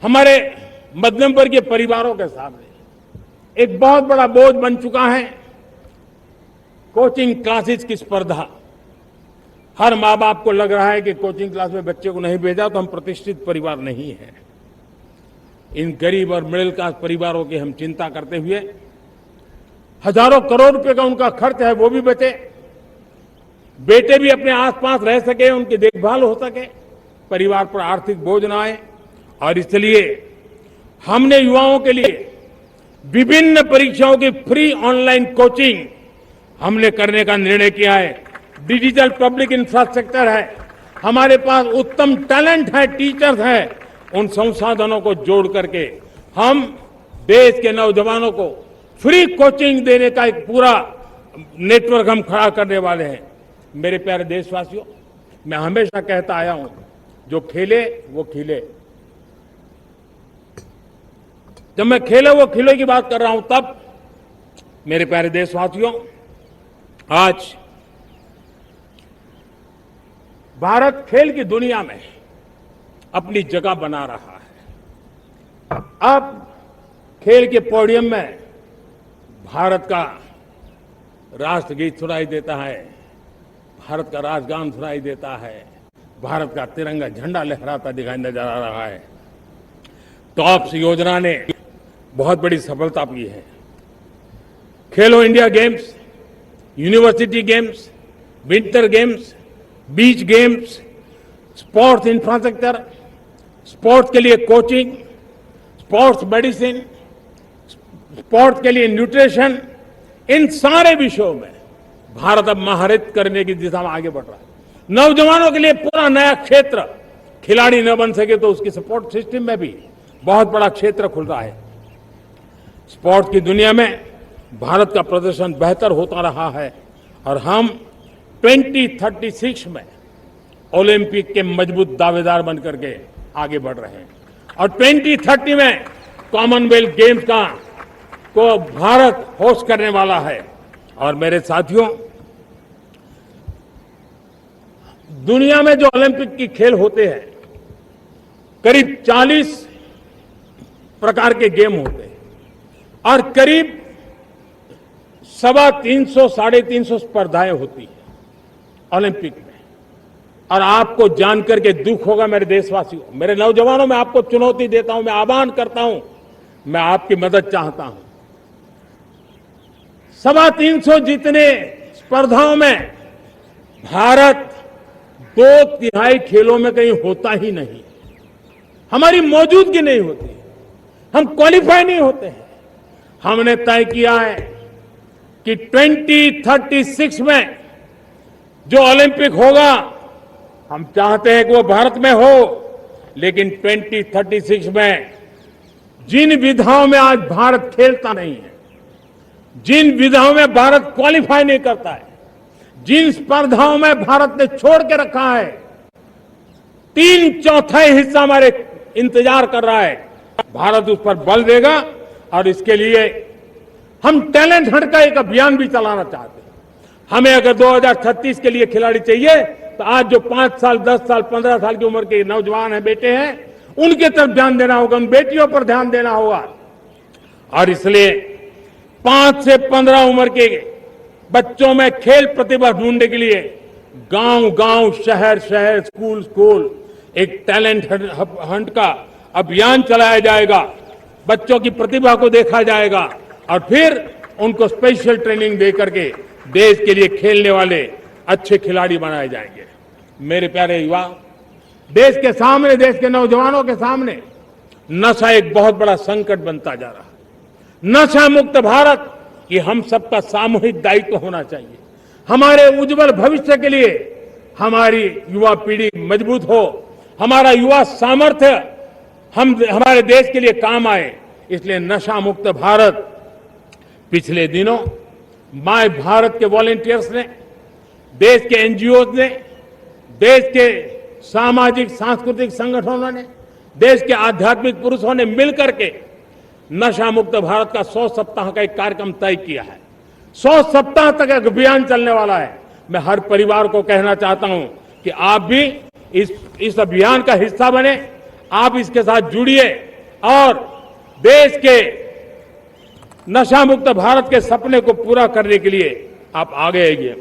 हमारे मध्यम वर्गीय परिवारों के सामने एक बहुत बड़ा बोझ बन चुका है कोचिंग क्लासेस की स्पर्धा। हर माँ बाप को लग रहा है कि कोचिंग क्लास में बच्चे को नहीं भेजा तो हम प्रतिष्ठित परिवार नहीं है। इन गरीब और मिडिल क्लास परिवारों की हम चिंता करते हुए हजारों करोड़ रुपए का उनका खर्च है वो भी बचे, बेटे भी अपने आसपास रह सके, उनकी देखभाल हो सके, परिवार पर आर्थिक बोझ ना आए। और इसलिए हमने युवाओं के लिए विभिन्न परीक्षाओं की फ्री ऑनलाइन कोचिंग हमने करने का निर्णय किया है। डिजिटल पब्लिक इंफ्रास्ट्रक्चर है, हमारे पास उत्तम टैलेंट है, टीचर्स हैं, उन संसाधनों को जोड़ करके हम देश के नौजवानों को फ्री कोचिंग देने का एक पूरा नेटवर्क हम खड़ा करने वाले हैं। मेरे प्यारे देशवासियों, मैं हमेशा कहता आया हूं, जो खेले वो खिले। जब मैं खेले वो खिले की बात कर रहा हूं तब मेरे प्यारे देशवासियों, आज भारत खेल की दुनिया में अपनी जगह बना रहा है। अब खेल के पोडियम में भारत का राष्ट्रगीत सुनाई देता है, भारत का राष्ट्रगान सुनाई देता है, भारत का तिरंगा झंडा लहराता दिखाई नजर आ रहा है। टॉप्स योजना ने बहुत बड़ी सफलता पाई है। खेलो India games, university games, winter games, beach games, sports infrastructure, sports के लिए कोचिंग, स्पोर्ट्स मेडिसिन, स्पोर्ट्स के लिए न्यूट्रिशन, इन सारे विषयों में भारत अब महारत करने की दिशा में आगे बढ़ रहा है। नौजवानों के लिए पूरा नया क्षेत्र, खिलाड़ी न बन सके तो उसकी सपोर्ट सिस्टम में भी बहुत बड़ा क्षेत्र खुल रहा है। स्पोर्ट्स की दुनिया में भारत का प्रदर्शन बेहतर होता रहा है और हम 2036 में ओलंपिक के मजबूत दावेदार बनकर के आगे बढ़ रहे हैं और 2030 में कॉमनवेल्थ गेम्स को भारत होस्ट करने वाला है। और मेरे साथियों, दुनिया में जो ओलंपिक की खेल होते हैं, करीब 40 प्रकार के गेम होते हैं और करीब 350 साढ़े 350 स्पर्धाएं होती हैं ओलंपिक में। और आपको जानकर के दुख होगा मेरे देशवासियों, मेरे नौजवानों, मैं आपको चुनौती देता हूं, मैं आह्वान करता हूं, मैं आपकी मदद चाहता हूं। 350 जितने स्पर्धाओं में भारत 2/3 खेलों में कहीं होता ही नहीं, हमारी मौजूदगी नहीं होती, हम क्वालिफाई नहीं होते हैं। हमने तय किया है कि 2036 में जो ओलंपिक होगा, हम चाहते हैं कि वो भारत में हो, लेकिन 2036 में जिन विधाओं में आज भारत खेलता नहीं है, जिन विधाओं में भारत क्वालिफाई नहीं करता है, जिन स्पर्धाओं में भारत ने छोड़ के रखा है, 3/4 हिस्सा हमारे इंतजार कर रहा है। भारत उस पर बल देगा और इसके लिए हम टैलेंट हंट का एक अभियान भी चलाना चाहते हैं। हमें अगर 2036 के लिए खिलाड़ी चाहिए तो आज जो 5 साल, 10 साल, 15 साल की उम्र के नौजवान हैं, बेटे हैं, उनके तरफ ध्यान देना होगा, उन बेटियों पर ध्यान देना होगा। और इसलिए 5 से 15 उम्र के बच्चों में खेल प्रतिभा ढूंढने के लिए गांव गांव, शहर शहर, स्कूल स्कूल एक टैलेंट हंट का अभियान चलाया जाएगा। बच्चों की प्रतिभा को देखा जाएगा और फिर उनको स्पेशल ट्रेनिंग दे करके देश के लिए खेलने वाले अच्छे खिलाड़ी बनाए जाएंगे। मेरे प्यारे युवा, देश के सामने, देश के नौजवानों के सामने नशा एक बहुत बड़ा संकट बनता जा रहा है। नशा मुक्त भारत, ये हम सबका सामूहिक दायित्व होना चाहिए। हमारे उज्जवल भविष्य के लिए हमारी युवा पीढ़ी मजबूत हो, हमारा युवा सामर्थ्य हमारे देश के लिए काम आए, इसलिए नशा मुक्त भारत। पिछले दिनों माय भारत के वॉलंटियर्स ने, देश के एनजीओ ने, देश के सामाजिक सांस्कृतिक संगठनों ने, देश के आध्यात्मिक पुरुषों ने मिलकर के नशा मुक्त भारत का 100 सप्ताह का एक कार्यक्रम तय किया है। 100 सप्ताह तक एक अभियान चलने वाला है। मैं हर परिवार को कहना चाहता हूं कि आप भी इस अभियान का हिस्सा बने, आप इसके साथ जुड़िए और देश के नशा मुक्त भारत के सपने को पूरा करने के लिए आप आगे आइए।